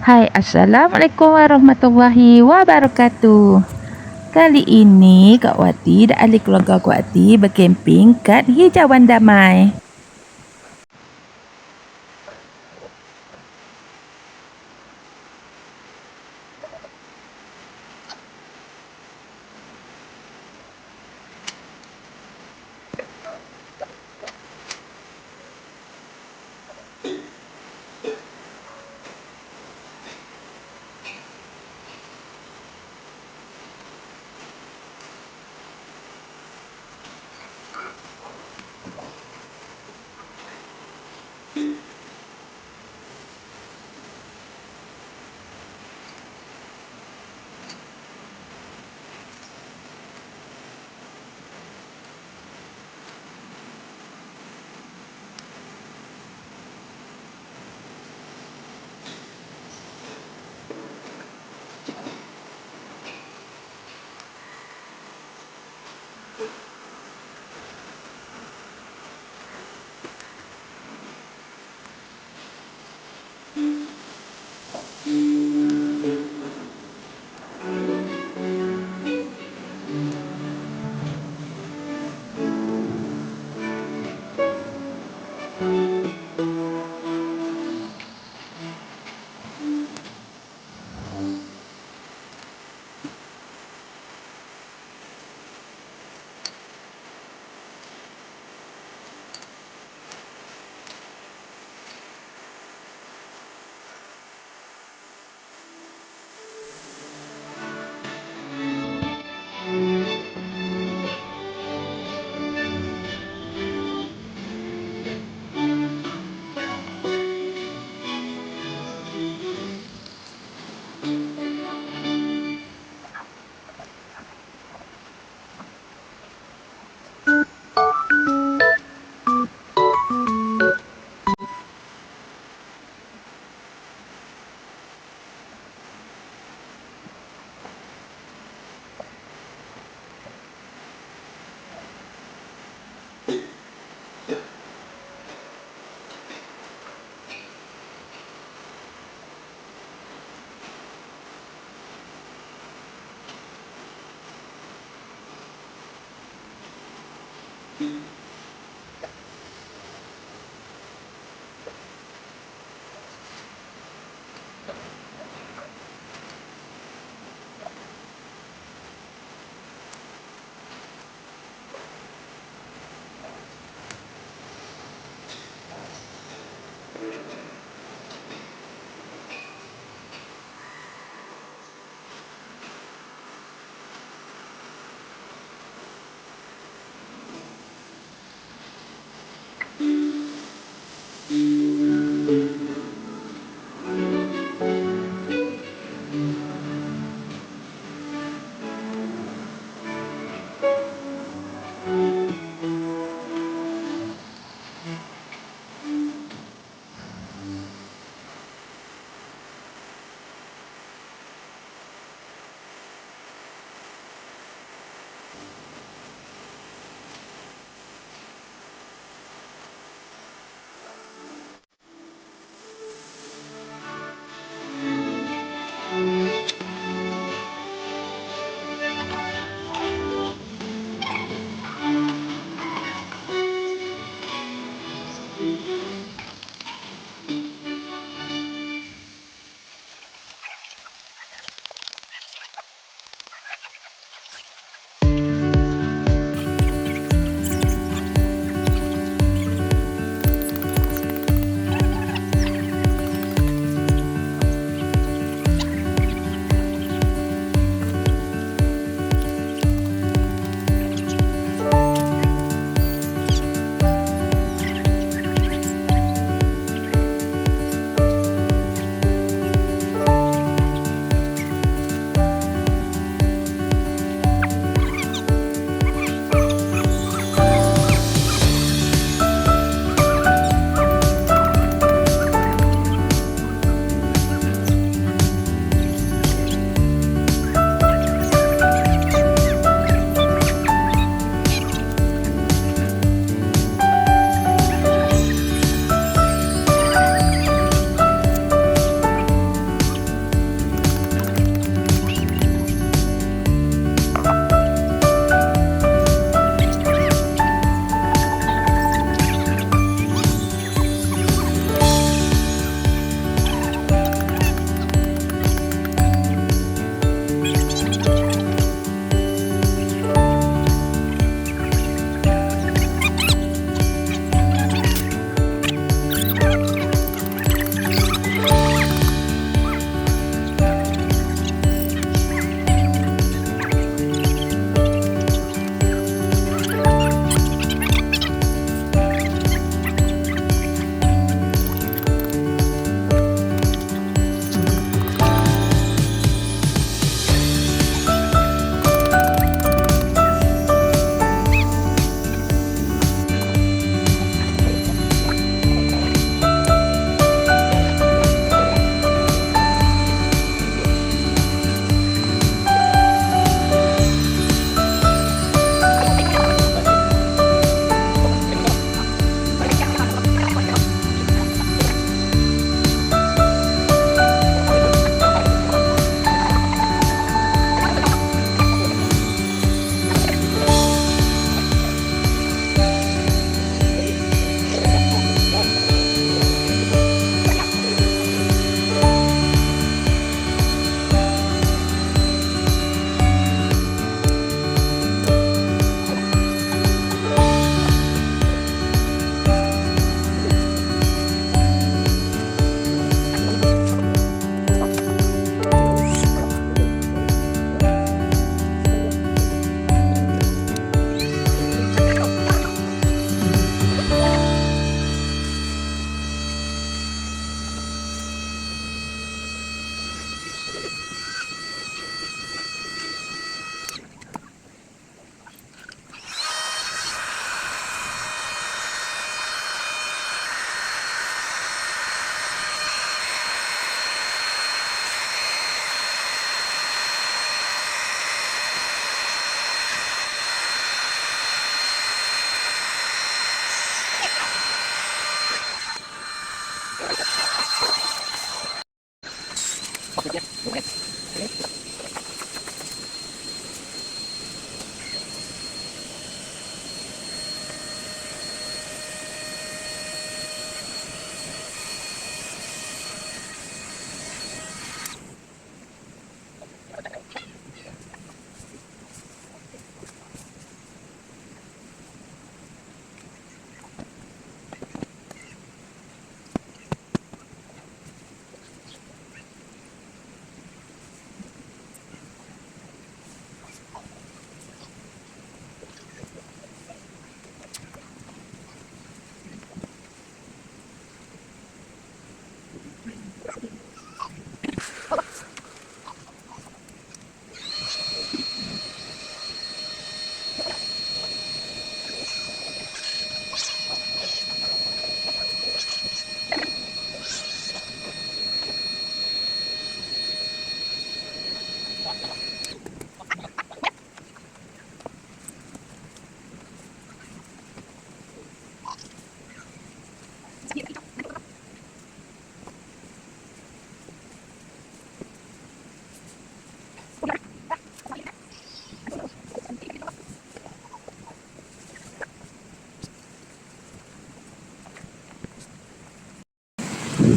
Hai, Assalamualaikum warahmatullahi wabarakatuh. Kali ini Kak Wati dan ahli keluarga Kak Wati berkemping kat Hijauan Damai.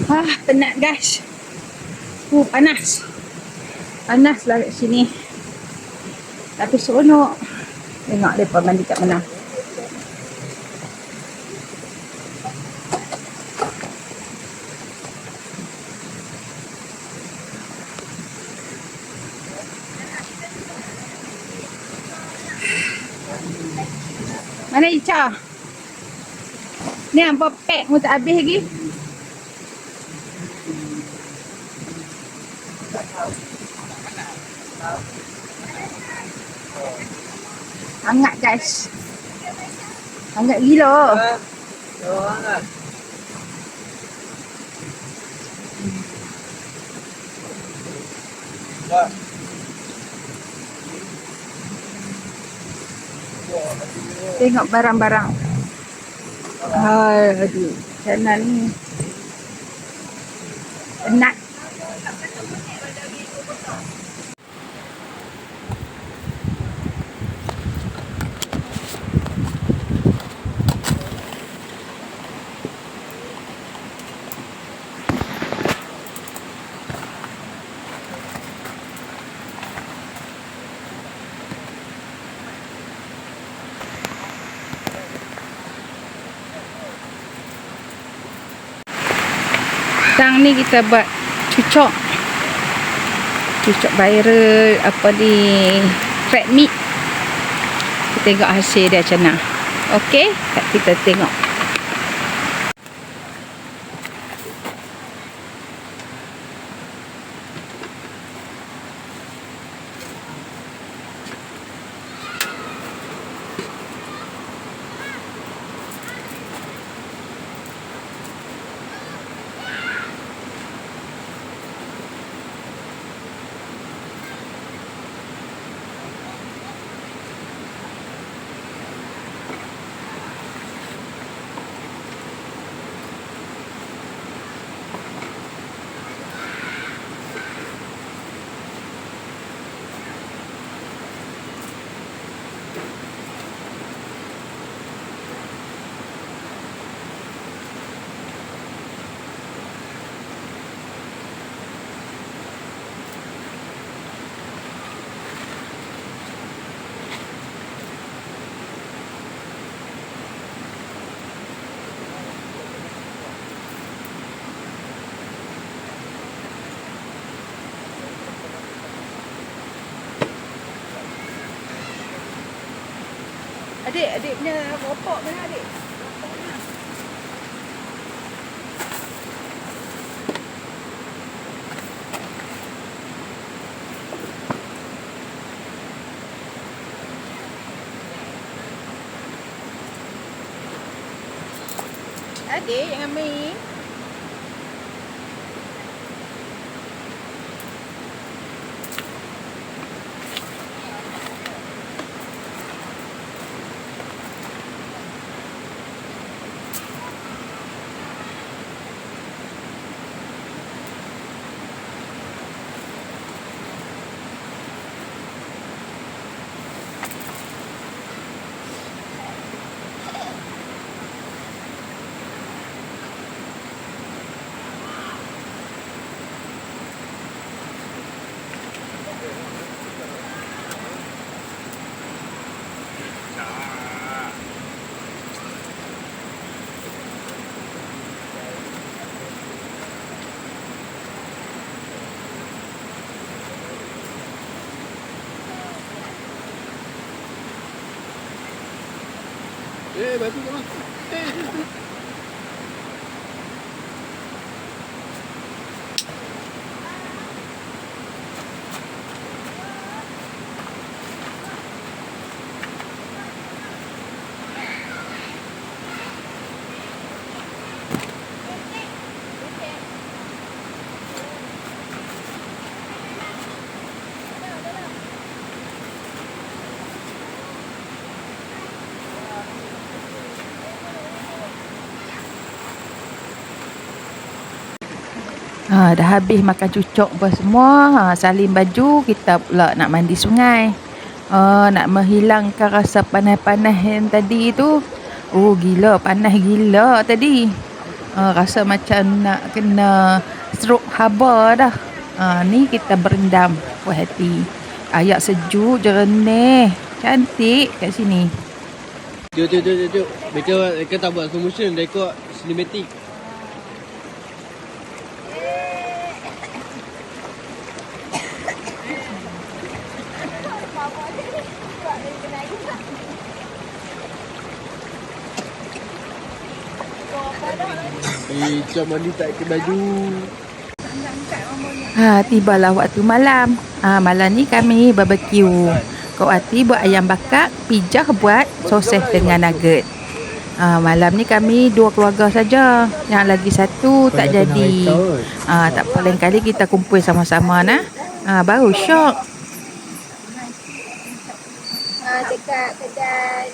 Penat guys. Panas. Panas lah kat sini. Tapi seronok. Tengok mereka mandi kat mana. Mana Ica? Ni apa pack pun tak habis lagi. Hangat guys. Hangat gila. Hangat. Tengok barang-barang. Aduh, sana ni. Penat. Sekarang ni kita buat cucuk viral apa ni, crab meat. Kita tengok hasil dia macam mana. Okey, kita tengok. Adik punya ropok mana adik? Adik jangan main. Batu kat mana? Dah habis makan cucuk apa semua. Salin baju, kita pula nak mandi sungai. Nak menghilangkan rasa panas-panas yang tadi tu. Oh gila, panas gila tadi. Rasa macam nak kena stroke haba dah. Ni kita berendam puas hati. Air sejuk, jernih, cantik kat sini. Tengok. Mereka tak buat slow motion, dia ikut cinematic. Macam mandi tak pakai baju. Tibalah waktu malam. Malam ni kami barbecue. Kak Wati buat ayam bakar, Pijah buat sosis dengan nugget. Malam ni kami 2 keluarga saja. Yang lagi satu tak jadi. Tak apa, lain kali kita kumpul sama-sama nah. Baru syok. Dekat kedai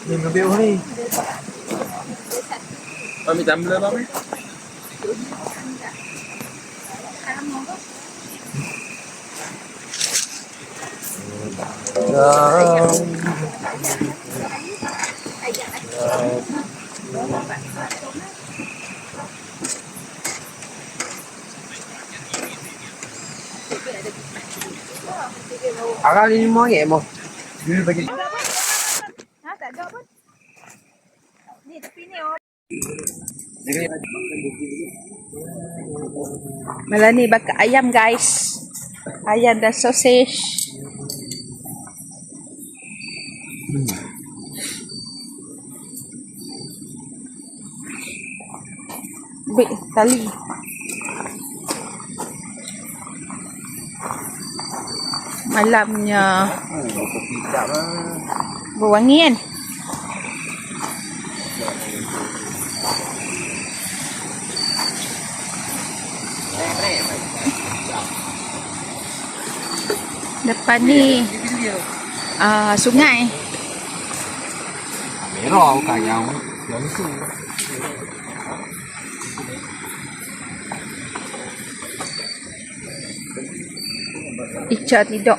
Ni lebih ni. Ambil tumbler bang. Akak ni mau ke mau? Dulu bagi. tak ada pun. Ni tepi ni oh. Malam ni bakar ayam guys. Ayam dan sosis. Baik tali. Malamnya berwangi kan? Depan ni sungai. Merah bukan yang langsung. Ica tidur.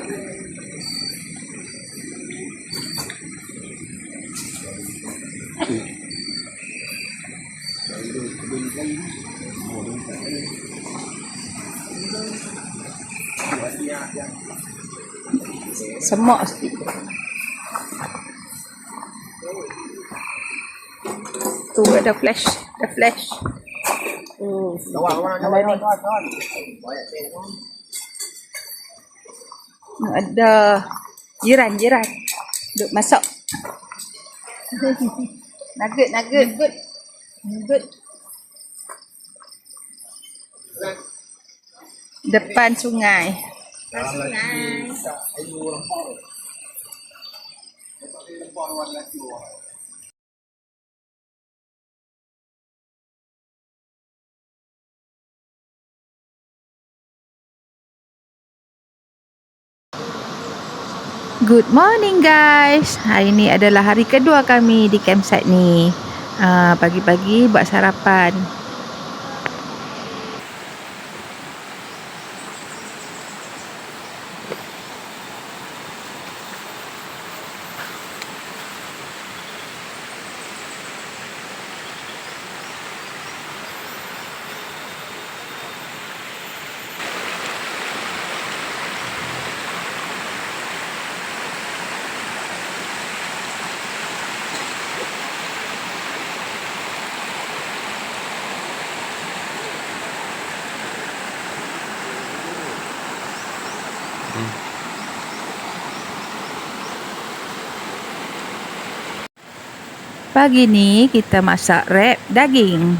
Semak sikit. Tu ada flash. Ada flash. Ada jiran. Duk masak. Nugget. Depan sungai. Good morning guys. Hari ni adalah hari kedua kami di campsite ni. Pagi-pagi buat sarapan. Pagi ni kita masak wrap daging.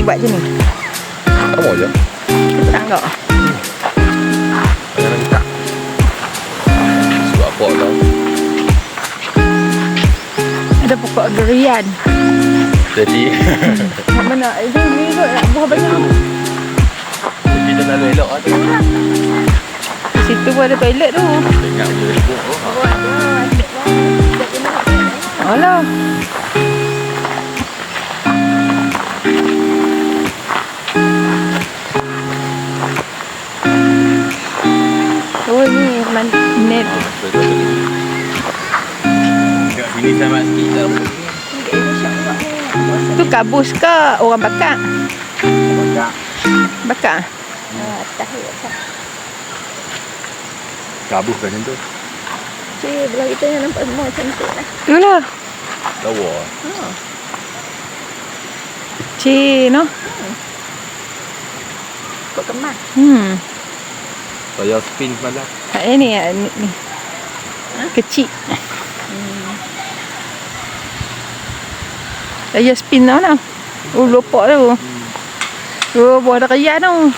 buat je ni. Sama je. Tak enggak? Jangan minta. Sebab apa tau. Ada pokok durian. Jadi Kat mana? Itu ni kot nak buah banyak. Jadi dah lalu elok lah tu. Di situ pun ada toilet tu. Tengok je ribut tu. Alah. Oh ni net. Kat sini sama sikit dah. Tu kabus ke orang bakar? Bakar. Kabus kan macam tu. Cik, belah kita yang nampak semua cantik lah. Itulah. Lawa. Cik no. Kok kemas. Saya spin semalam. Ni ni. Kecil. Saya spin tau nak. Lopak tu. Buah durian tu.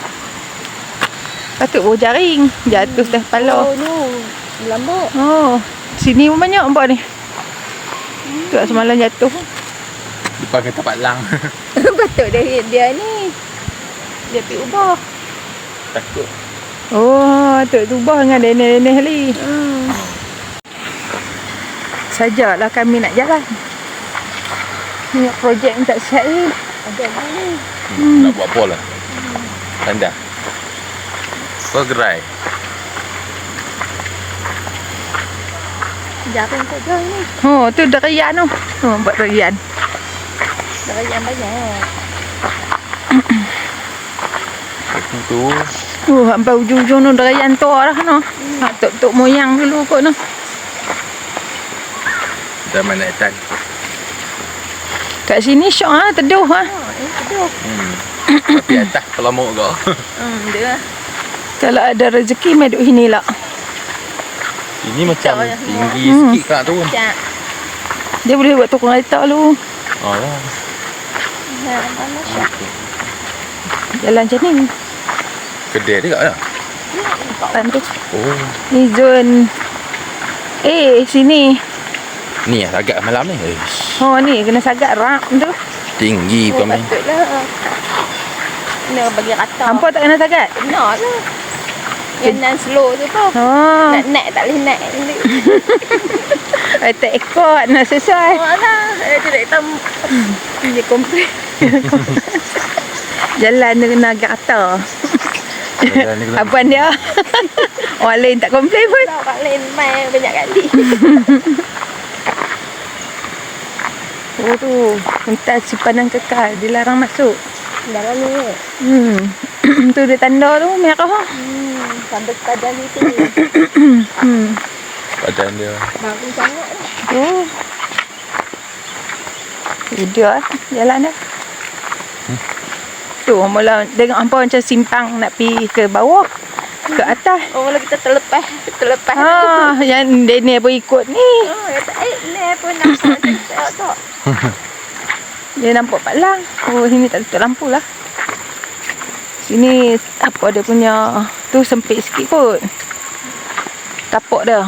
Patut buah jaring. Jatuh atas kepala. Oh, ni. Lambuk. Oh. Sini pun banyak nampak ni. Tu semalam jatuh. Depan kereta Pak Lang. Patut dia ni. Dia pergi ubah. Takut. Oh, tu ubah dengan deneh-deneh ni. Sajalah kami nak jalan. Ni projek ni tak sihat ni. Ada ni. Nak buat apa lah? Tanda. Kau gerai. Jarang saja ni. Oh, tu durian tu. Oh, buat durian. Durian banyak. Tu. Sampai ujung-ujung tu durian tu lah no. Tok-tok moyang dulu kot no. Dah mana etan. Kat sini syok ah, teduh ah. Teduh. Tapi atas pelamuk kau. Dia. Kalau ada rezeki mai duduk sini lah. Ini macam Kacau je tinggi sikit kat tu. Cak. Dia boleh buat tukang kereta lu. Oh lah. Panas Syak. Jalan macam ni. Kedai dia kat mana? Depan tu. Oh. Ni zon. Sini. Ni lah agak malam ni. Eish. Oh ni kena sagak rak tu. Tinggi bukan main. Patutlah. Kena bagi rata. Hampa tak kena sagak? Kena lah. Yang nan slow tu tu. Oh. Nak naik tak boleh naik. Tak ikut nak sesuai. Alah. Tidak hitam. Dia komplain. Jalan dia kena agak rata. Jalan dia kena- Abang dia. Orang lain tak komplain pun. Orang lain main banyak kali. Oh tu. Entah simpanan kekal. Dilarang masuk. Dalam ni. Tu dia tanda tu merah. Sampai padan itu. Badan dia. Bagus sangat. Oh. Dia jalan dah. Tu mula tengok hampa macam simpang nak pergi ke bawah. Ke atas. Oh, kalau kita terlepas. Terlepas. Yang Daniel pun ikut ni. Oh, kata, ni pun nampak cakap tak. Dia nampak Pak Lang. Oh, sini tak tutup lampu lah. Sini apa dia punya tu sempit sikit kot. Tapak dia.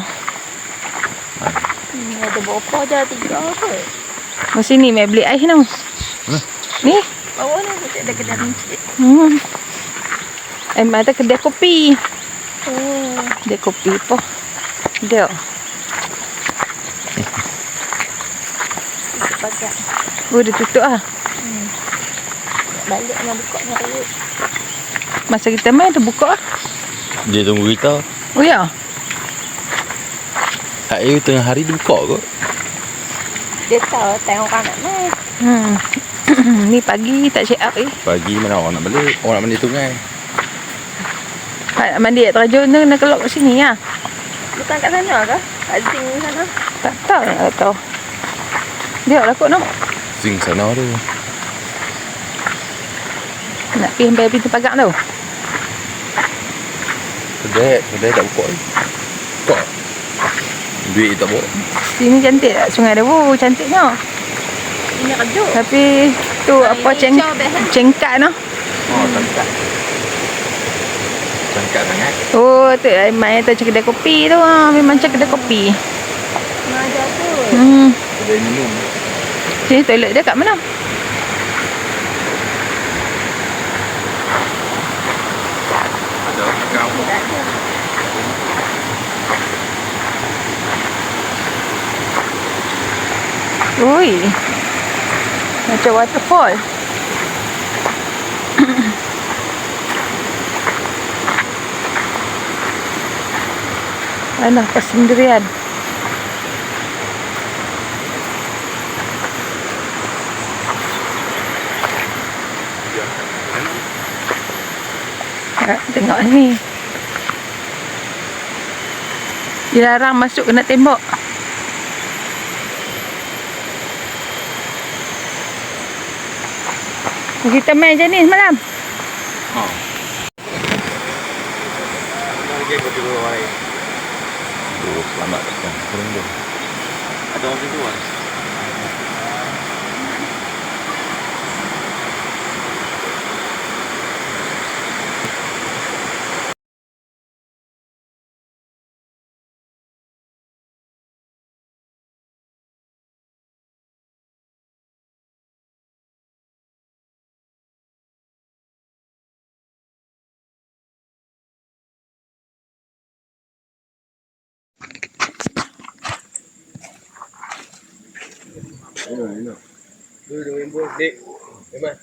Ada berapa je? 3 kot. Oh, sini mai beli ais tau. Ni. Bawah ni kita ada kedai runcit. Ada kedai kopi. Oh. Kedai kopi apa? Dia. Kita pakai. Oh, dia tutup lah. Balik nak buka ni raya. Masa kita main dia buka lah. Dia tunggu kita. Oh ya? Kat air tengah hari dia buka kot. Dia tahu tengok orang nak main. Ni pagi tak check up Pagi mana orang nak balik. Orang nak mandi sungai. Nak mandi kat terjun tu kena kelok kat sini lah. Bukan kat sana ke? Kat Zing sana. Tak tahu nak tahu. Dia lah kot no. Sing sana tu. Nak pergi sampai pintu pagar tu. Kedai tak buka ni. Buka. Duit tak bawa. Sini cantik tak sungai dia? Oh, cantiknya. Ini kejut. Tapi Tu apa cengkat no? Oh, cangkat. Cangkat sangat. Oh, tu main tu kedai kopi tu. Memang kedai kopi. Maja tu. Kedai minum. Sini toilet dia kat mana? Ada kamu. Ui. Macam waterfall. Alah, persendirian. Tengok ni. Dilarang masuk kena tembok. Kita main je ni semalam. Oh, selamat datang. Kurang dia. Ada orang tu kan? Tu dengan bos dek. Memang.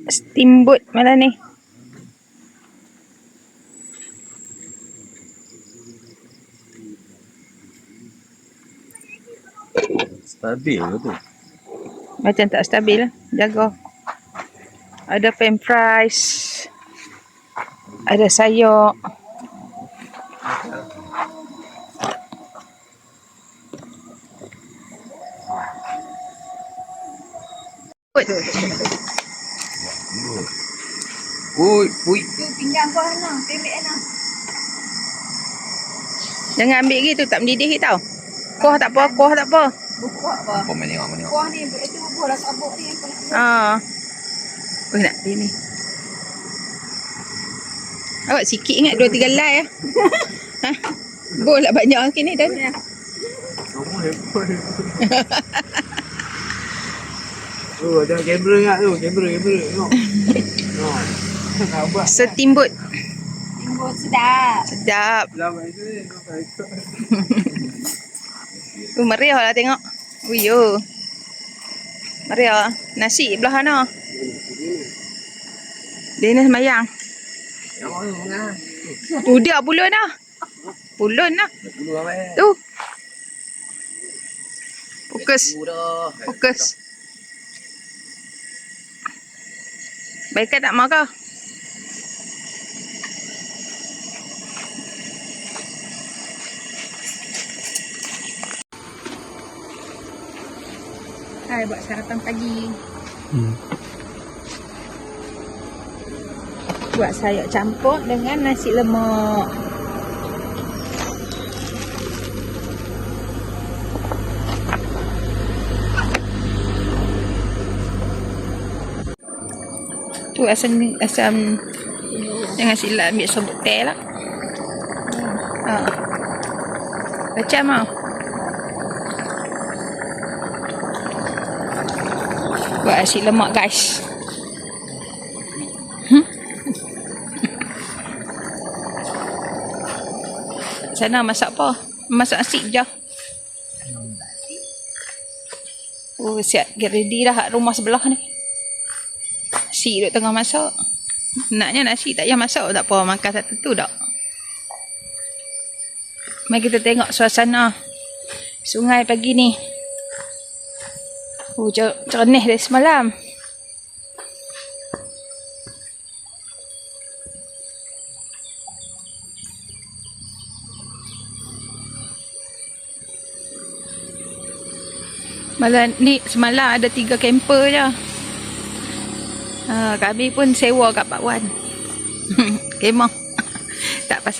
Steamboat mana ni? Stabil ke tu? Macam tak stabil lah. Jaga. Ada french fries. Ada sayur. Ui. Tu pinggang kau Ana, pemik Ana. Jangan ambil gitu, tak mendidih tau. Kuah tak apa. Bukuak apa? Apa main tengok. Kuah ni itu bola sabuk ni. Nak ni. Awak sikit ingat 2-3 lai ya. Bola banyak kini dah. Kamu hebat. Oh, ada kamera ingat tu. Kamera. Tengok. Nampak. Steamboat. Timbul sedap. Sedap. Lama itu ni. Tu meriah lah tengok. Uyo. Meriah. Nasi belah sana. Dia ni semayang. Tu dia pulun dah. Pulun dah. Tu. Fokus. Baikkan tak mau kau? Hai, buat sarapan pagi. Buat sayur campur dengan nasi lemak. Tu asam jangan silap ambil sobut teh lah. Macam mau. Buat nasi lemak guys. Sana masak apa? Masak nasi je. Oh, siap get ready dah kat rumah sebelah ni. Nasi duduk tengah masak. Naknya nasi tak payah masak tak apa, makan satu tu dak. Mari kita tengok suasana sungai pagi ni. Oh, cernih dari semalam. Malam ni semalam ada 3 camper je. Kami pun sewa kat Pak Wan. Kemah.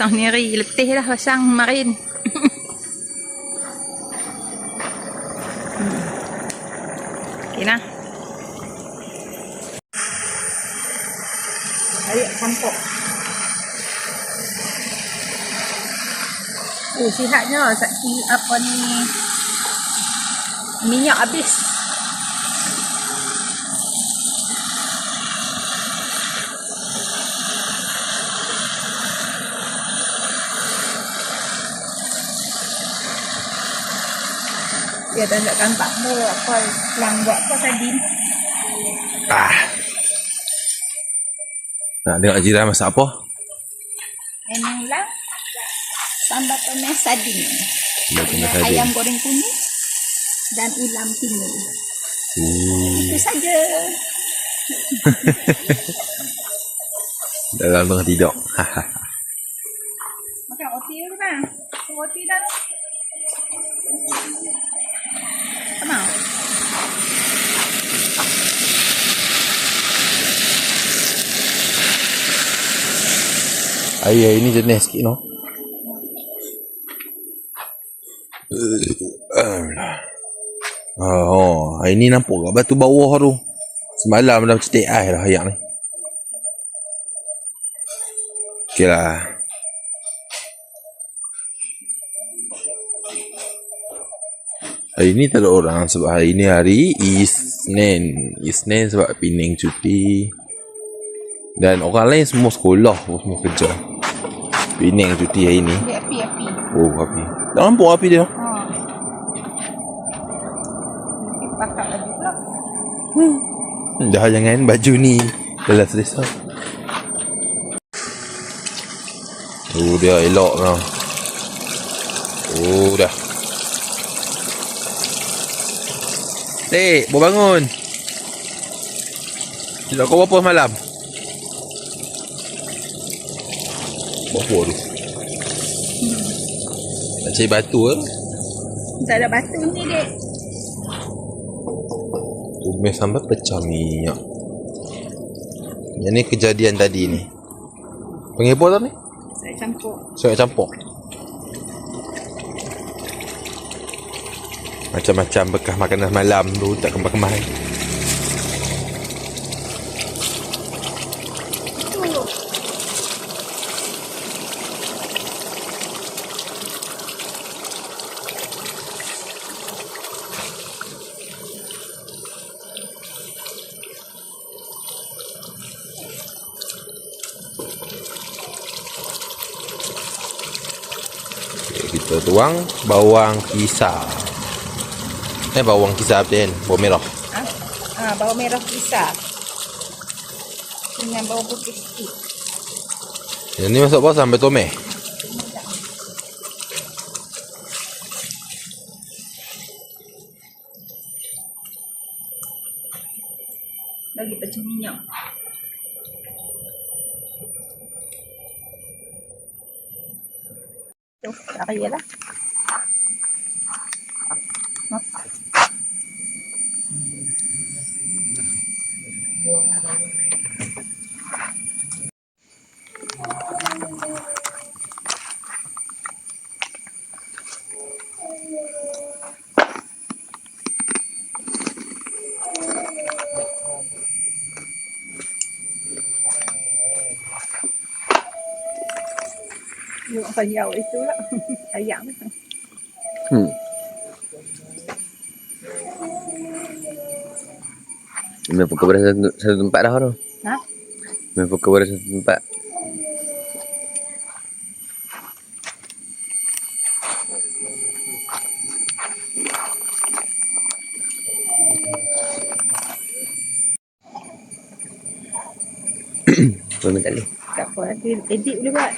pasang sendiri. Letih dah pasang kemarin. Okay lah. Ayo campur. Sihatnya apa ni? Minyak habis. Dia dah nak nampak mu apa yang buat apa tadi. Nak tengok jiran masak apa? Inilah sambal tomat sardin. Sambal tomat Dengan sardin. ayam goreng kuning dan ulam timun. Itu saja. Dalam tengah tidur. Makan roti dulu kan? Roti dah. Come on. Air ni jenis sikit no. Air ni nampak kat batu bawah tu. Semalam dah cetek air dah ayak ni. Okey lah. Hari ni tak ada orang sebab hari ni hari Isnin. Isnin sebab Pening cuti. Dan orang lain semua sekolah, semua kerja. Pening cuti hari ni. Dia api-api. Oh, api. Tak nampak api dia. Pakai baju pula. Dah jangan baju ni. Dah lah selesai. Oh, dia elok tau. Oh, dah. Dek, bawa bangun. Tidak kau apa semalam? Apa tu? Nak cari batu ke? Tak ada batu ni, dek. Tumis sampai pecah minyak. Yang ni kejadian tadi ni. Panggil apa tau ni? Saya campur. Saya campur. Macam-macam bekas makanan malam tu tak kemar-kemar. Kita tuang bawang kisar. Bawang kisar apa kan? Bawang merah. Bawang merah kisar. Dengan bawang putih sikit. Yang ni masuk apa? Sambal tomat. Lagi pecah minyak. Tu, tak payah lah. Yung sayaw itu lah. Sayang. Memang fokus pada satu tempat dah tu. Ha? Memang fokus pada satu tempat. Boleh minta ni. Tak apa, nanti edit boleh buat.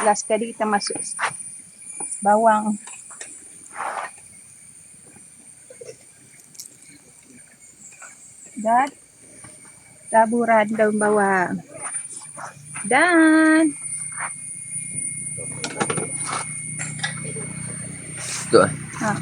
Last kali kita masuk bawang. Dan taburan daun bawang. Dan Betul. ha.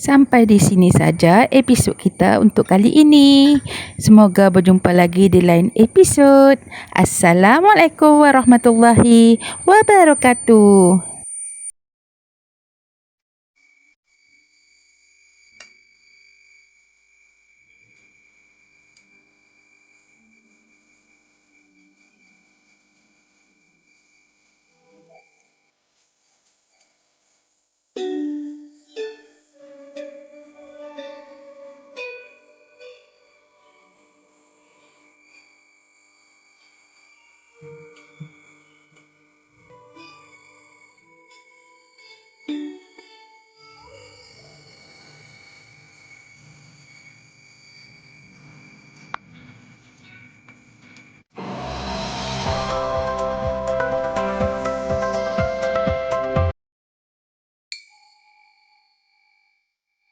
Sampai di sini saja episod kita untuk kali ini. Semoga berjumpa lagi di lain episod. Assalamualaikum warahmatullahi wabarakatuh.